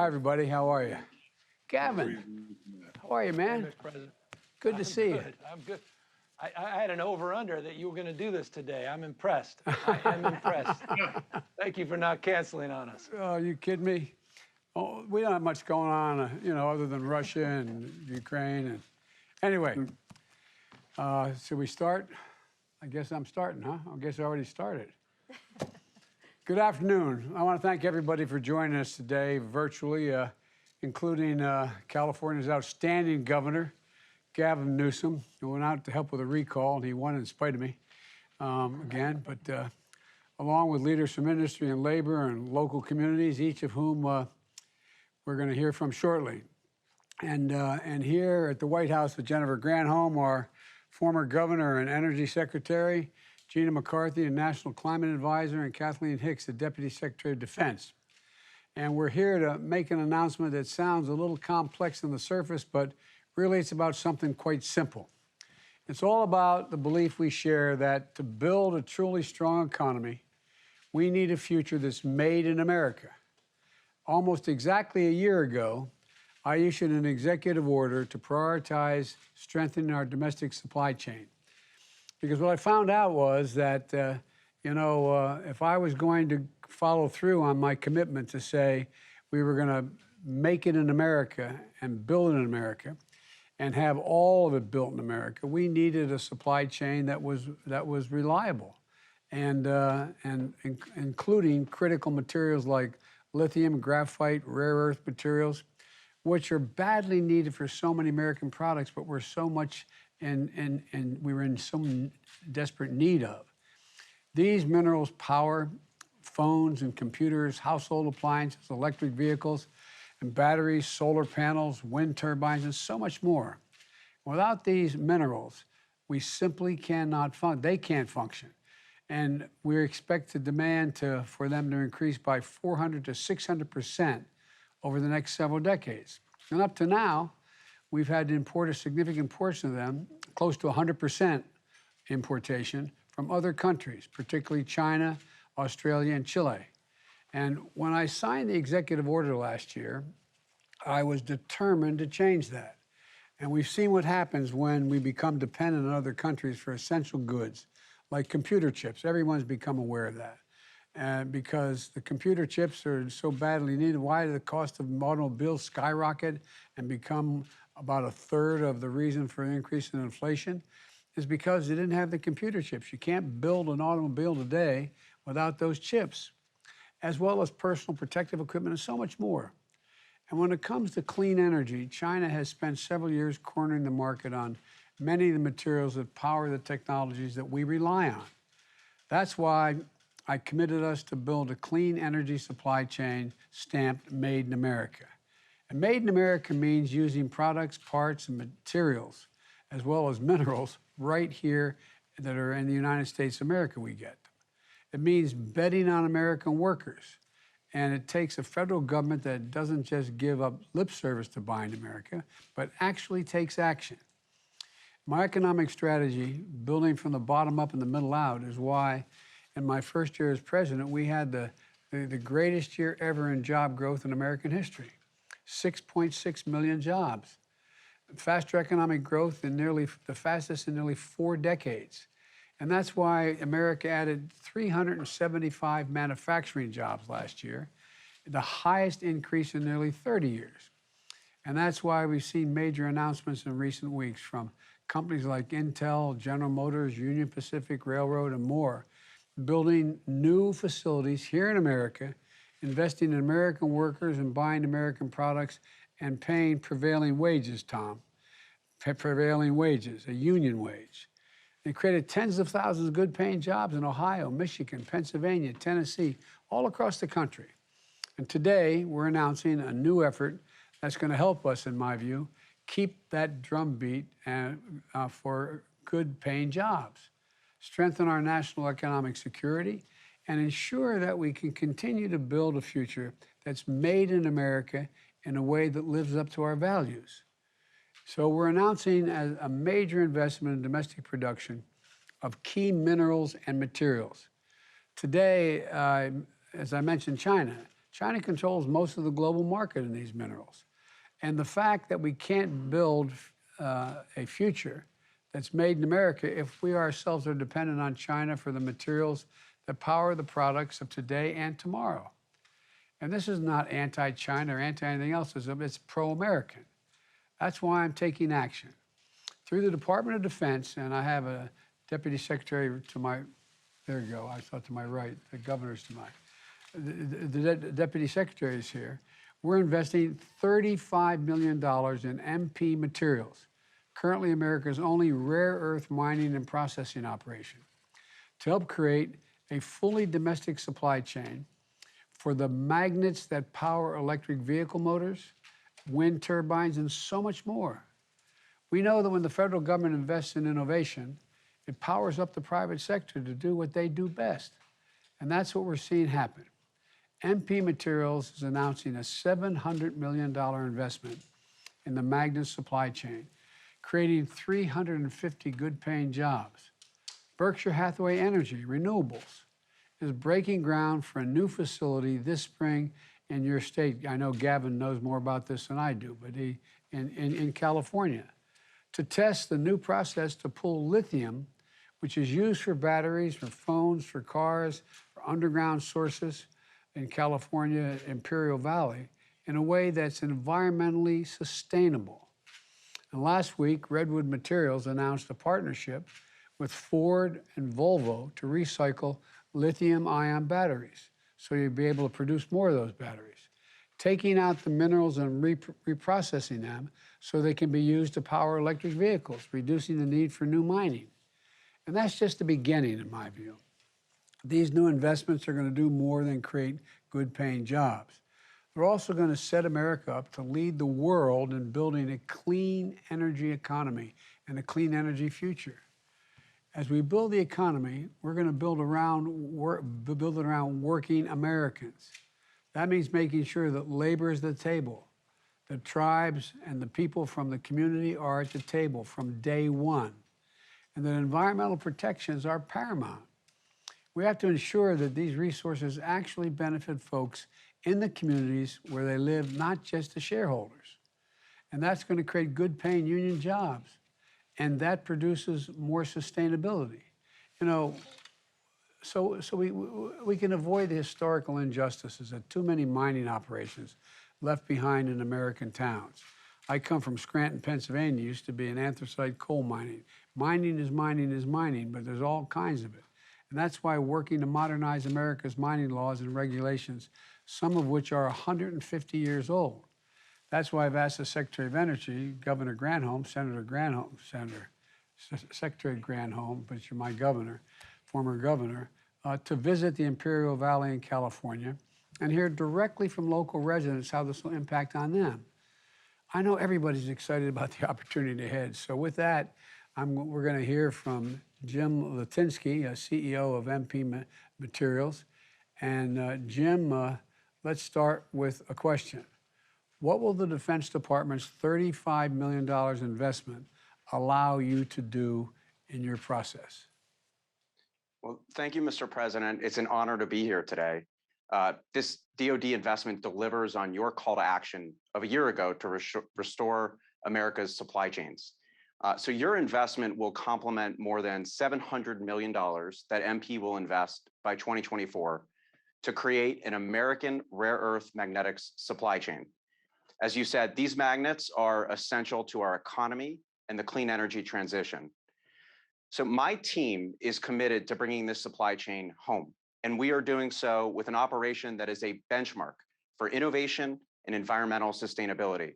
Hi, everybody. How are you? Gavin, how are you, Hey, man? Mr. President. Good to see you. I'm good. I had an over-under that you were going to do this today. I'm impressed. I am impressed. Thank you for not canceling on us. Oh, you kidding me? Oh, we don't have much going on, other than Russia and Ukraine. And anyway, should we start? I guess I'm starting, huh? I guess I already started. Good afternoon. I want to thank everybody for joining us today virtually, including California's outstanding governor, Gavin Newsom, who went out to help with a recall, and he won in spite of me again. But along with leaders from industry and labor and local communities, each of whom we're going to hear from shortly. And here at the White House with Jennifer Granholm, our former governor and energy secretary, Gina McCarthy, the National Climate Advisor, and Kathleen Hicks, the Deputy Secretary of Defense. And we're here to make an announcement that sounds a little complex on the surface, but really it's about something quite simple. It's all about the belief we share that to build a truly strong economy, we need a future that's made in America. Almost exactly a year ago, I issued an executive order to prioritize strengthening our domestic supply chain. Because what I found out was that, if I was going to follow through on my commitment to say we were going to make it in America and build it in America and have all of it built in America, we needed a supply chain that was reliable and including critical materials like lithium, graphite, rare earth materials, which are badly needed for so many American products, but we're so much and we were in so desperate need of. These minerals power phones and computers, household appliances, electric vehicles, and batteries, solar panels, wind turbines, and so much more. Without these minerals, we simply cannot function. They can't function. And we expect the demand for them to increase by 400 to 600% over the next several decades. And up to now, we've had to import a significant portion of them, close to 100% importation from other countries, particularly China, Australia, and Chile. And when I signed the executive order last year, I was determined to change that. And we've seen what happens when we become dependent on other countries for essential goods, like computer chips. Everyone's become aware of that. And because the computer chips are so badly needed, why did the cost of automobiles skyrocket and become about a third of the reason for an increase in inflation? Is because they didn't have the computer chips. You can't build an automobile today without those chips, as well as personal protective equipment and so much more. And when it comes to clean energy, China has spent several years cornering the market on many of the materials that power the technologies that we rely on. That's why I committed us to build a clean energy supply chain stamped Made in America. And Made in America means using products, parts, and materials, as well as minerals, right here that are in the United States of America we get. It means betting on American workers. And it takes a federal government that doesn't just give up lip service to buying America, but actually takes action. My economic strategy, building from the bottom up and the middle out, is why in my first year as president, we had the greatest year ever in job growth in American history, 6.6 million jobs. Faster economic growth the fastest in nearly 4 decades. And that's why America added 375 manufacturing jobs last year, the highest increase in nearly 30 years. And that's why we've seen major announcements in recent weeks from companies like Intel, General Motors, Union Pacific Railroad, and more, building new facilities here in America, investing in American workers and buying American products and paying prevailing wages, Tom. Prevailing wages, a union wage. They created tens of thousands of good-paying jobs in Ohio, Michigan, Pennsylvania, Tennessee, all across the country. And today, we're announcing a new effort that's going to help us, in my view, keep that drumbeat for good-paying jobs, strengthen our national economic security, and ensure that we can continue to build a future that's made in America in a way that lives up to our values. So we're announcing a major investment in domestic production of key minerals and materials. Today, as I mentioned, China China controls most of the global market in these minerals. And the fact that we can't build a future that's made in America if we ourselves are dependent on China for the materials that power the products of today and tomorrow. And this is not anti-China or anti-anything else, it's pro-American. That's why I'm taking action. Through the Department of Defense, and I have a Deputy Secretary to my, there you go, I thought to my right, the governor's to my, the Deputy Secretary is here. We're investing $35 million in MP Materials, currently America's only rare earth mining and processing operation, to help create a fully domestic supply chain for the magnets that power electric vehicle motors, wind turbines, and so much more. We know that when the federal government invests in innovation, it powers up the private sector to do what they do best. And that's what we're seeing happen. MP Materials is announcing a $700 million investment in the magnet supply chain, creating 350 good-paying jobs. Berkshire Hathaway Energy, renewables, is breaking ground for a new facility this spring in your state. I know Gavin knows more about this than I do, but in California, to test the new process to pull lithium, which is used for batteries, for phones, for cars, for underground sources in California, Imperial Valley, in a way that's environmentally sustainable. And last week, Redwood Materials announced a partnership with Ford and Volvo to recycle lithium-ion batteries, so you'll be able to produce more of those batteries, taking out the minerals and reprocessing them so they can be used to power electric vehicles, reducing the need for new mining. And that's just the beginning, in my view. These new investments are going to do more than create good-paying jobs. They're also going to set America up to lead the world in building a clean energy economy and a clean energy future. As we build the economy, we're going to build it around working Americans. That means making sure that labor is at the table, the tribes and the people from the community are at the table from day one, and that environmental protections are paramount. We have to ensure that these resources actually benefit folks in the communities where they live, not just the shareholders. And that's going to create good-paying union jobs, and that produces more sustainability. You know, so we can avoid the historical injustices of too many mining operations left behind in American towns. I come from Scranton, Pennsylvania, used to be an anthracite coal mining. Mining is mining is mining, but there's all kinds of it. And that's why working to modernize America's mining laws and regulations, some of which are 150 years old. That's why I've asked the Secretary of Energy, Governor Granholm, Secretary Granholm, but you're my governor, former governor, to visit the Imperial Valley in California and hear directly from local residents how this will impact on them. I know everybody's excited about the opportunity ahead. So with that, we're going to hear from Jim Litinsky, CEO of MP Materials. And Jim, let's start with a question. What will the Defense Department's $35 million investment allow you to do in your process? Well, thank you, Mr. President. It's an honor to be here today. This DoD investment delivers on your call to action of a year ago to restore America's supply chains. So your investment will complement more than $700 million that MP will invest by 2024 to create an American rare earth magnetics supply chain. As you said, these magnets are essential to our economy and the clean energy transition. So my team is committed to bringing this supply chain home, and we are doing so with an operation that is a benchmark for innovation and environmental sustainability.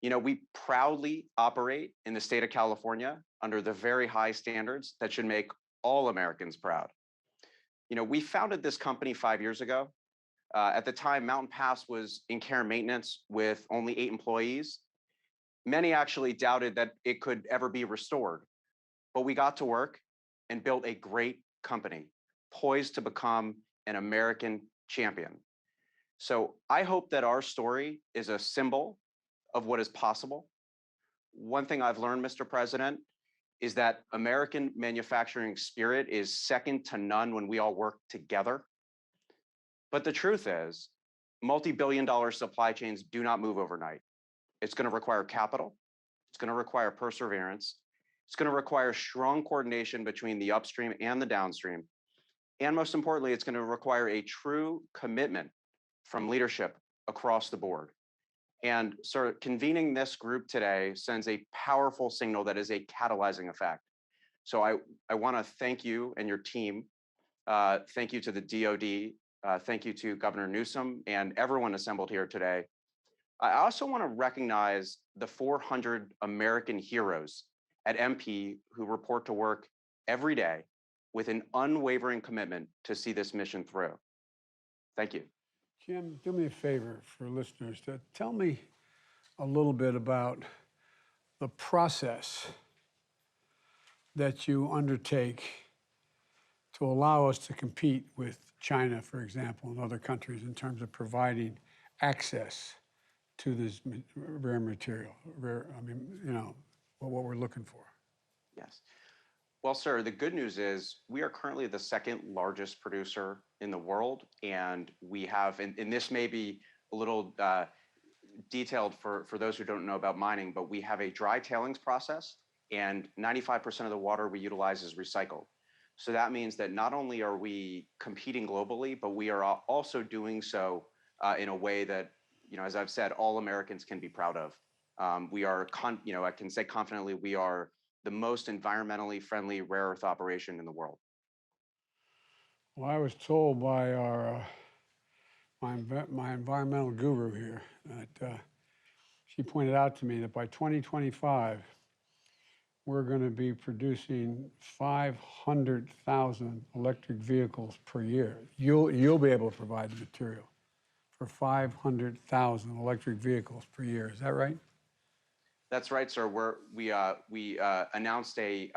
You know, we proudly operate in the state of California under the very high standards that should make all Americans proud. You know, we founded this company 5 years ago. At the time, Mountain Pass was in care and maintenance with only 8 employees. Many actually doubted that it could ever be restored, but we got to work and built a great company poised to become an American champion. So I hope that our story is a symbol of what is possible. One thing I've learned, Mr. President, is that American manufacturing spirit is second to none when we all work together. But the truth is, multi-billion-dollar supply chains do not move overnight. It's going to require capital. It's going to require perseverance. It's going to require strong coordination between the upstream and the downstream. And most importantly, it's going to require a true commitment from leadership across the board. And sort of convening this group today sends a powerful signal that is a catalyzing effect. So I want to thank you and your team. Thank you to the DOD. Thank you to Governor Newsom and everyone assembled here today. I also want to recognize the 400 American heroes at MP who report to work every day with an unwavering commitment to see this mission through. Thank you. Jim, do me a favor for listeners. Tell me a little bit about the process that you undertake to allow us to compete with China, for example, and other countries in terms of providing access to this rare material, what we're looking for. Yes. Well, sir, the good news is we are currently the second largest producer in the world. And we have, and this may be a little detailed for those who don't know about mining, but we have a dry tailings process and 95% of the water we utilize is recycled. So that means that not only are we competing globally, but we are also doing so in a way that, as I've said, all Americans can be proud of. We are, I can say confidently, we are the most environmentally friendly rare earth operation in the world. Well, I was told by our my environmental guru here that she pointed out to me that by 2025, we're going to be producing 500,000 electric vehicles per year. You'll be able to provide the material for 500,000 electric vehicles per year. Is that right? That's right, sir. We announced a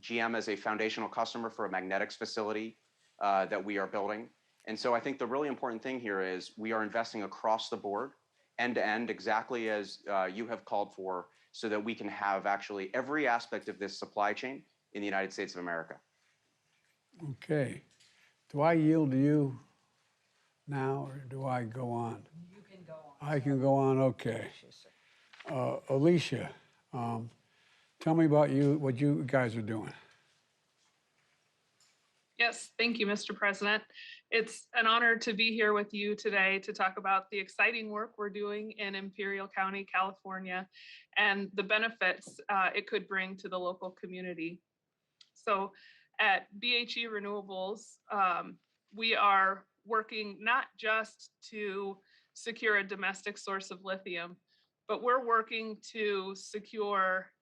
GM as a foundational customer for a magnetics facility that we are building. And so I think the really important thing here is we are investing across the board, end to end, exactly as you have called for, so that we can have actually every aspect of this supply chain in the United States of America. Okay. Do I yield to you now, or do I go on? You can go on. I can go on, okay. Alicia, tell me about what you guys are doing. Yes, thank you, Mr. President. It's an honor to be here with you today to talk about the exciting work we're doing in Imperial County, California, and the benefits it could bring to the local community. So at BHE Renewables, we are working not just to secure a domestic source of lithium, but we're working to secure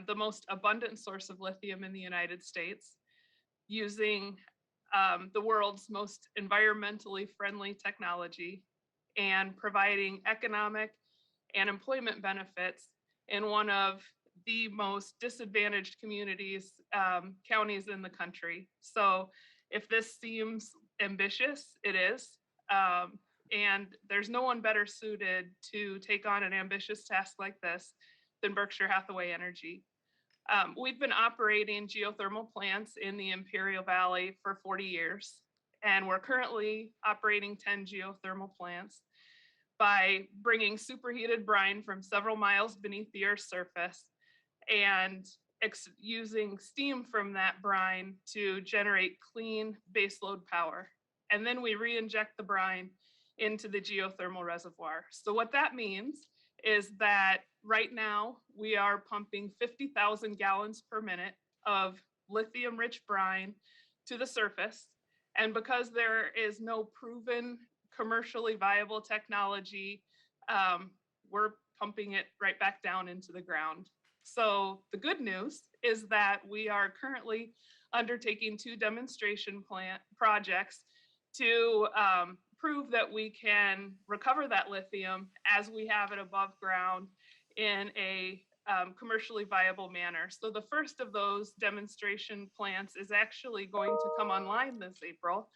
the most abundant source of lithium in the United States using the world's most environmentally friendly technology and providing economic and employment benefits in one of the most disadvantaged communities, counties in the country. So if this seems ambitious, it is. And there's no one better suited to take on an ambitious task like this than Berkshire Hathaway Energy. We've been operating geothermal plants in the Imperial Valley for 40 years, and we're currently operating 10 geothermal plants by bringing superheated brine from several miles beneath the Earth's surface and using steam from that brine to generate clean baseload power. And then we re-inject the brine into the geothermal reservoir. So what that means is that right now we are pumping 50,000 gallons per minute of lithium-rich brine to the surface. And because there is no proven commercially viable technology, we're pumping it right back down into the ground. So the good news is that we are currently undertaking 2 demonstration plant projects to prove that we can recover that lithium as we have it above ground in a commercially viable manner. So the first of those demonstration plants is actually going to come online this April.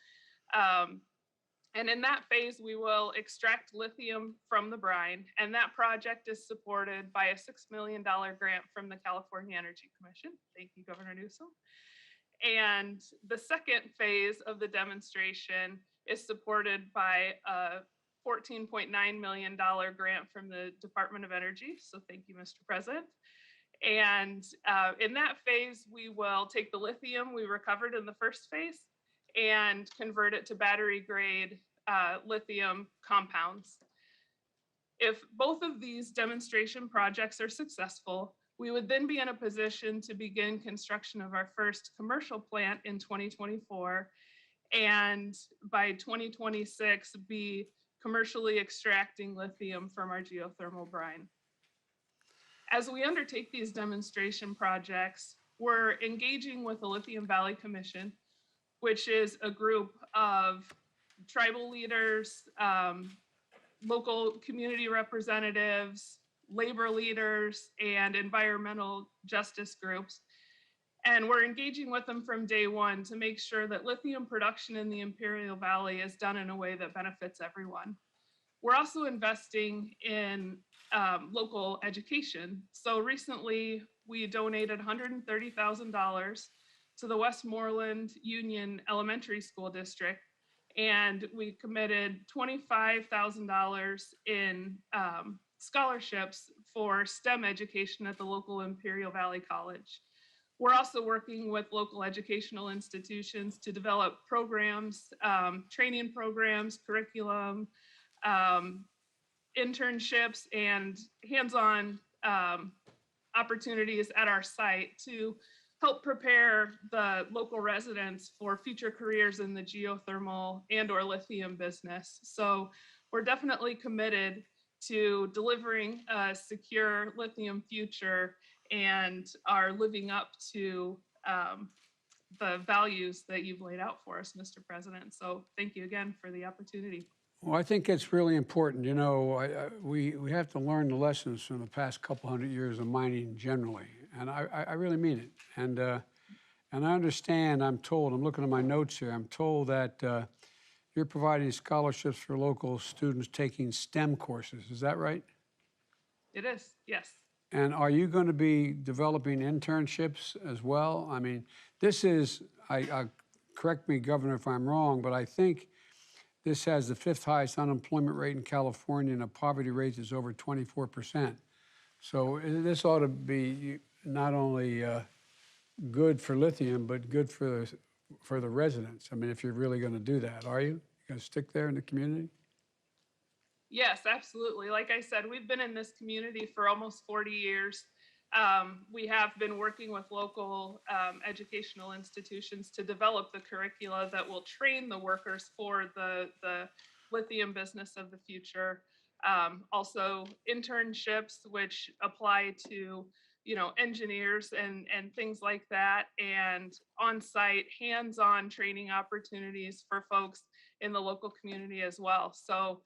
And in that phase, we will extract lithium from the brine. And that project is supported by a $6 million grant from the California Energy Commission. Thank you, Governor Newsom. And the second phase of the demonstration is supported by a $14.9 million grant from the Department of Energy. So thank you, Mr. President. And in that phase, we will take the lithium we recovered in the first phase and convert it to battery grade lithium compounds. If both of these demonstration projects are successful, we would then be in a position to begin construction of our first commercial plant in 2024, and by 2026 be commercially extracting lithium from our geothermal brine. As we undertake these demonstration projects, we're engaging with the Lithium Valley Commission, which is a group of tribal leaders, local community representatives, labor leaders, and environmental justice groups. And we're engaging with them from day one to make sure that lithium production in the Imperial Valley is done in a way that benefits everyone. We're also investing in local education. So recently we donated $130,000 to the Westmoreland Union Elementary School District, and we committed $25,000 in scholarships for STEM education at the local Imperial Valley College. We're also working with local educational institutions to develop programs, training programs, curriculum, internships, and hands-on opportunities at our site to help prepare the local residents for future careers in the geothermal and/or lithium business. So we're definitely committed to delivering a secure lithium future and are living up to the values that you've laid out for us, Mr. President. So thank you again for the opportunity. Well, I think it's really important. You know, we have to learn the lessons from the past couple hundred years of mining generally, and I really mean it. And I understand. I'm told. I'm looking at my notes here. I'm told that you're providing scholarships for local students taking STEM courses. Is that right? It is, yes. And are you going to be developing internships as well? I mean, this is. Correct me, Governor, if I'm wrong, but I think this has the 5th highest unemployment rate in California, and the poverty rate is over 24%. So this ought to be not only good for lithium, but good for the residents. I mean, if you're really going to do that, are you going to stick there in the community? Yes, absolutely. Like I said, we've been in this community for almost 40 years. We have been working with local educational institutions to develop the curricula that will train the workers for the lithium business of the future. Also internships, which apply to, you know, engineers and things like that, and on-site hands-on training opportunities for folks in the local community as well. So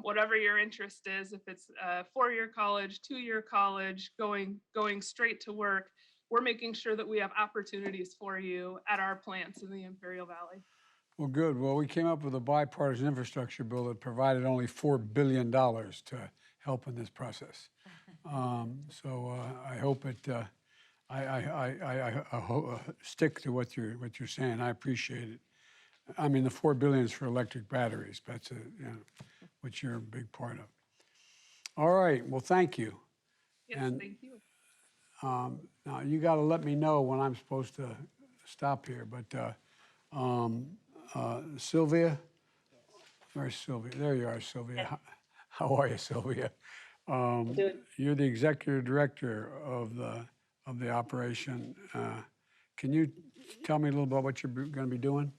whatever your interest is, if it's a 4-year college, 2-year college, going straight to work, we're making sure that we have opportunities for you at our plants in the Imperial Valley. Well, good. Well, we came up with a bipartisan infrastructure bill that provided only $4 billion to help in this process. So I hope it. I stick to what you're saying. I appreciate it. I mean, the $4 billion is for electric batteries. That's which you're a big part of. All right. Well, thank you. Yes, and, thank you. Now you got to let me know when I'm supposed to stop here. But Sylvia, where's Sylvia? There you are, Sylvia. How are you, Sylvia? You're the executive director of the operation. Can you tell me a little about what you're going to be doing?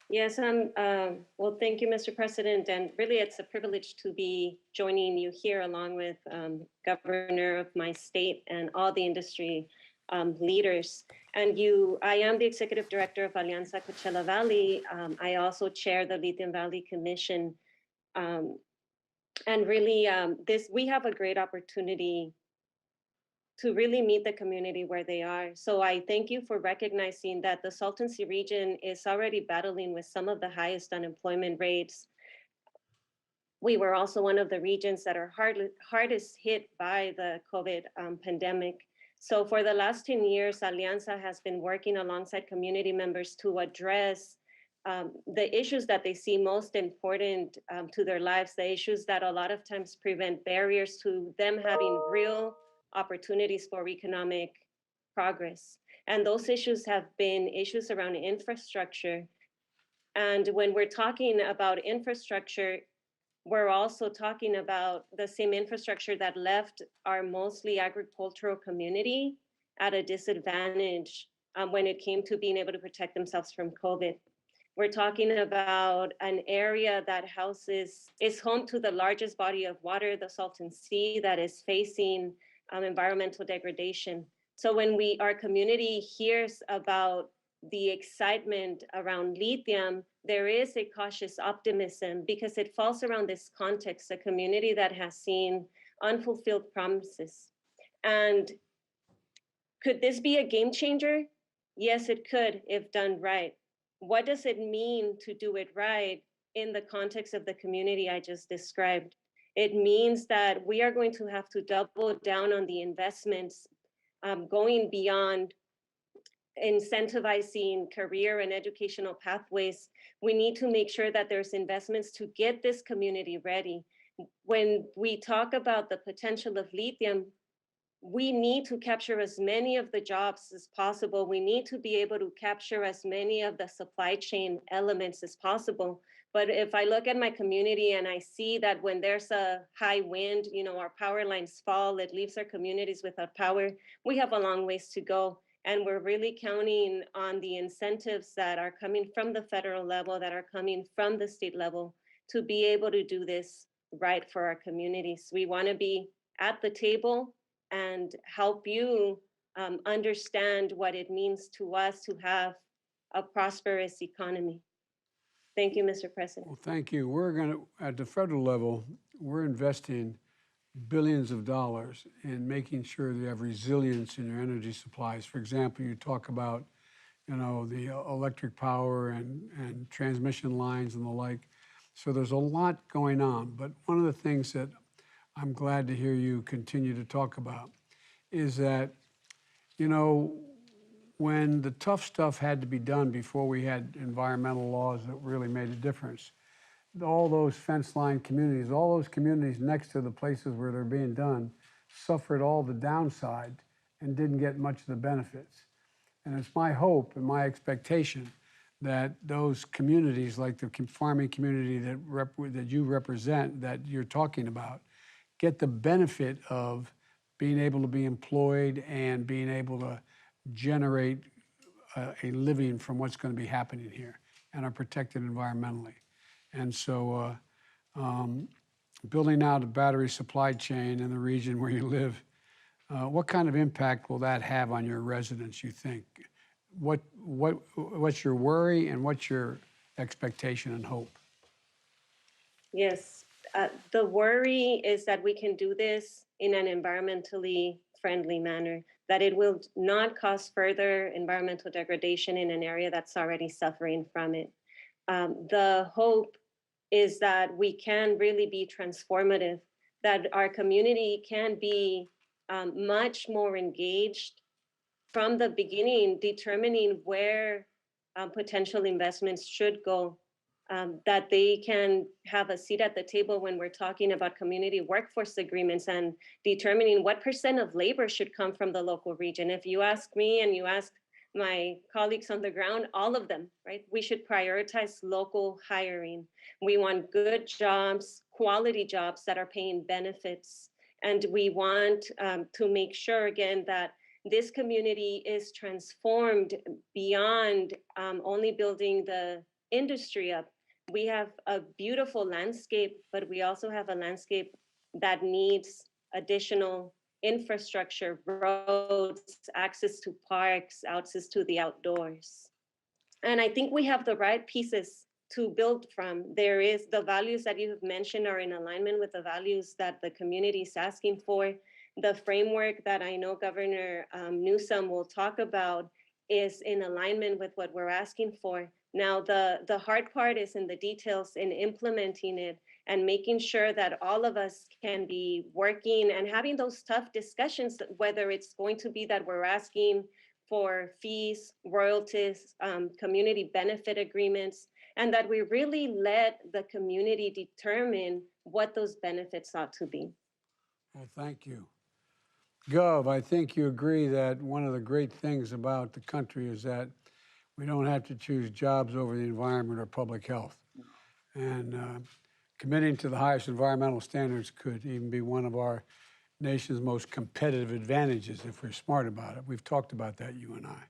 Yes, well, thank you, Mr. President. And really, it's a privilege to be joining you here along with Governor of my state and all the industry leaders. And I am the executive director of Alianza Coachella Valley. I also chair the Lithium Valley Commission. And really, we have a great opportunity to really meet the community where they are. So I thank you for recognizing that the Salton Sea region is already battling with some of the highest unemployment rates. We were also one of the regions that are hardest hit by the COVID pandemic. So for the last 10 years, Alianza has been working alongside community members to address the issues that they see most important to their lives, the issues that a lot of times prevent barriers to them having real opportunities for economic progress. And those issues have been issues around infrastructure. And when we're talking about infrastructure, we're also talking about the same infrastructure that left our mostly agricultural community at a disadvantage when it came to being able to protect themselves from COVID. We're talking about an area that is home to the largest body of water, the Salton Sea, that is facing environmental degradation. So when our community hears about the excitement around lithium, there is a cautious optimism because it falls around this context, a community that has seen unfulfilled promises. And could this be a game changer? Yes, it could if done right. What does it mean to do it right in the context of the community I just described? It means that we are going to have to double down on the investments going beyond incentivizing career and educational pathways. We need to make sure that there's investments to get this community ready. When we talk about the potential of lithium, we need to capture as many of the jobs as possible. We need to be able to capture as many of the supply chain elements as possible. But if I look at my community and I see that when there's a high wind, our power lines fall, it leaves our communities without power, we have a long ways to go. And we're really counting on the incentives that are coming from the federal level, that are coming from the state level, to be able to do this right for our communities. We want to be at the table and help you understand what it means to us to have a prosperous economy. Thank you, Mr. President. Well, thank you. We're going to, at the federal level, we're investing billions of dollars in making sure you have resilience in your energy supplies. For example, you talk about, the electric power and transmission lines and the like. So there's a lot going on. But one of the things that I'm glad to hear you continue to talk about is that, when the tough stuff had to be done before we had environmental laws that really made a difference, all those fence line communities, all those communities next to the places where they're being done suffered all the downside and didn't get much of the benefits. And it's my hope and my expectation that those communities, like the farming community that you represent, that you're talking about, get the benefit of being able to be employed and being able to generate a living from what's going to be happening here and are protected environmentally. And so building out a battery supply chain in the region where you live, what kind of impact will that have on your residents, you think? What's your worry and what's your expectation and hope? Yes, the worry is that we can do this in an environmentally friendly manner, that it will not cause further environmental degradation in an area that's already suffering from it. The hope is that we can really be transformative, that our community can be much more engaged from the beginning, determining where potential investments should go, that they can have a seat at the table when we're talking about community workforce agreements and determining what % of labor should come from the local region. If you ask me and you ask my colleagues on the ground, all of them, right? We should prioritize local hiring. We want good jobs, quality jobs that are paying benefits. And we want to make sure, again, that this community is transformed beyond only building the industry up. We have a beautiful landscape, but we also have a landscape that needs additional infrastructure, roads, access to parks, access to the outdoors. And I think we have the right pieces to build from. The values that you have mentioned are in alignment with the values that the community is asking for. The framework that I know Governor Newsom will talk about is in alignment with what we're asking for. Now, the hard part is in the details in implementing it and making sure that all of us can be working and having those tough discussions, whether it's going to be that we're asking for fees, royalties, community benefit agreements, and that we really let the community determine what those benefits ought to be. Well, thank you. Gov, I think you agree that one of the great things about the country is that we don't have to choose jobs over the environment or public health. And committing to the highest environmental standards could even be one of our nation's most competitive advantages if we're smart about it. We've talked about that, you and I.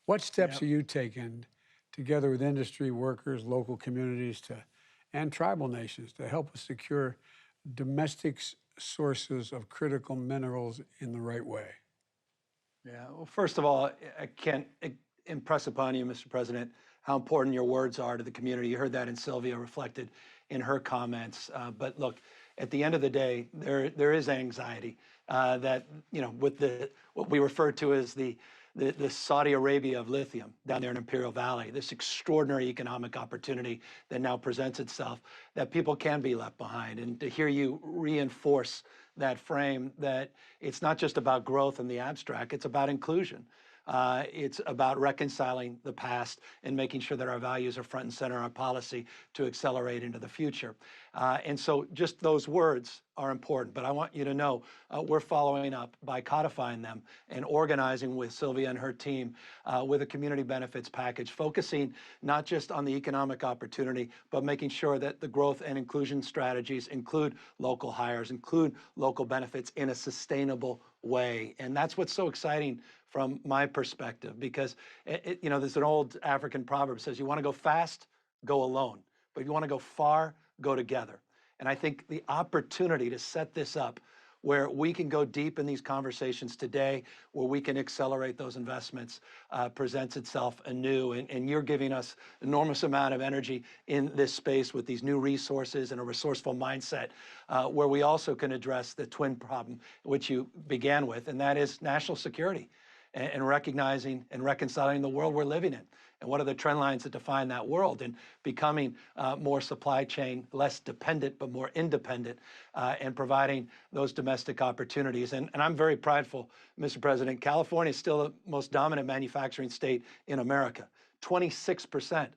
What steps are you taking together with industry, workers, local communities, and tribal nations to help us secure domestic sources of critical minerals in the right way? Yeah, well, first of all, I can't impress upon you, Mr. President, how important your words are to the community. You heard that in Sylvia reflected in her comments. But look, at the end of the day, there is anxiety that, with what we refer to as the Saudi Arabia of lithium down there in Imperial Valley, this extraordinary economic opportunity that now presents itself, that people can be left behind. And to hear you reinforce that frame, that it's not just about growth in the abstract, it's about inclusion. It's about reconciling the past and making sure that our values are front and center in our policy to accelerate into the future. And so just those words are important, but I want you to know we're following up by codifying them and organizing with Sylvia and her team with a community benefits package, focusing not just on the economic opportunity, but making sure that the growth and inclusion strategies include local hires, include local benefits in a sustainable way. And that's what's so exciting from my perspective, because there's an old African proverb that says, you want to go fast, go alone. But if you want to go far, go together. And I think the opportunity to set this up where we can go deep in these conversations today, where we can accelerate those investments, presents itself anew. And you're giving us enormous amount of energy in this space with these new resources and a resourceful mindset, where we also can address the twin problem, which you began with, and that is national security and recognizing and reconciling the world we're living in. And what are the trend lines that define that world, and becoming more supply chain, less dependent, but more independent, and providing those domestic opportunities. And I'm very prideful, Mr. President. California is still the most dominant manufacturing state in America. 26%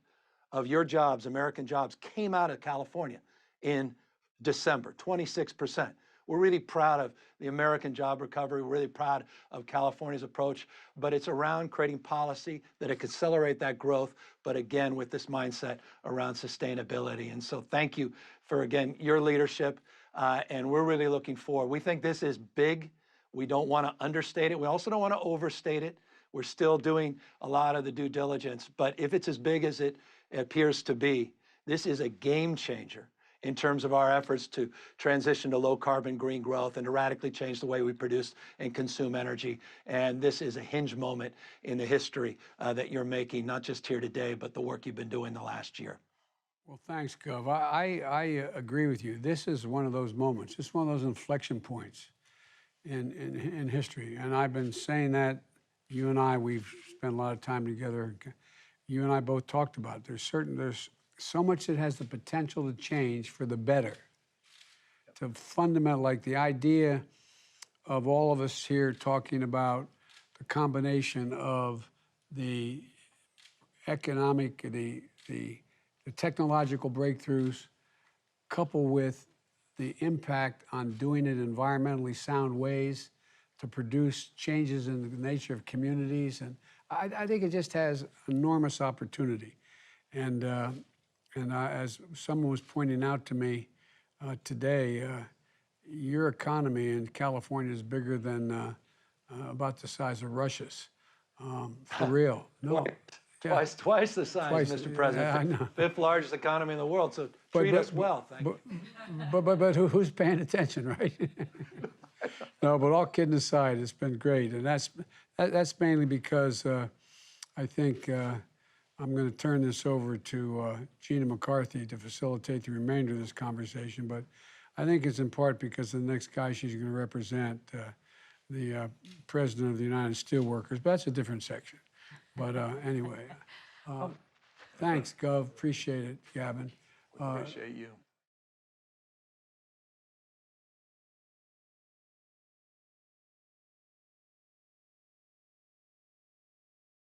of your jobs, American jobs, came out of California in December, 26%. We're really proud of the American job recovery. We're really proud of California's approach, but it's around creating policy that it could accelerate that growth, but again, with this mindset around sustainability. And so thank you for, again, your leadership, and we're really looking forward. We think this is big. We don't want to understate it. We also don't want to overstate it. We're still doing a lot of the due diligence, but if it's as big as it appears to be, this is a game changer in terms of our efforts to transition to low carbon green growth and to radically change the way we produce and consume energy. And this is a hinge moment in the history that you're making, not just here today, but the work you've been doing the last year. Well, thanks, Gov. I agree with you. This is one of those moments. It's one of those inflection points in history. And I've been saying that. You and I, we've spent a lot of time together. You and I both talked about it. There's so much that has the potential to change for the better, to fundamental, like the idea of all of us here talking about the combination of the economic, the technological breakthroughs, coupled with the impact on doing it in environmentally sound ways to produce changes in the nature of communities. And I think it just has enormous opportunity. And as someone was pointing out to me today, your economy in California is bigger than about the size of Russia's. For real. No. Twice the size, Twice, Mr. President. yeah, I know. Fifth largest economy in the world, so treat us well, thank you. But who's paying attention, right? No, but all kidding aside, it's been great. And that's mainly because I think I'm going to turn this over to Gina McCarthy to facilitate the remainder of this conversation. But I think it's in part because the next guy she's going to represent, the president of the United Steelworkers, but that's a different section. But anyway, thanks, Gov. Appreciate it, Gavin. Appreciate you.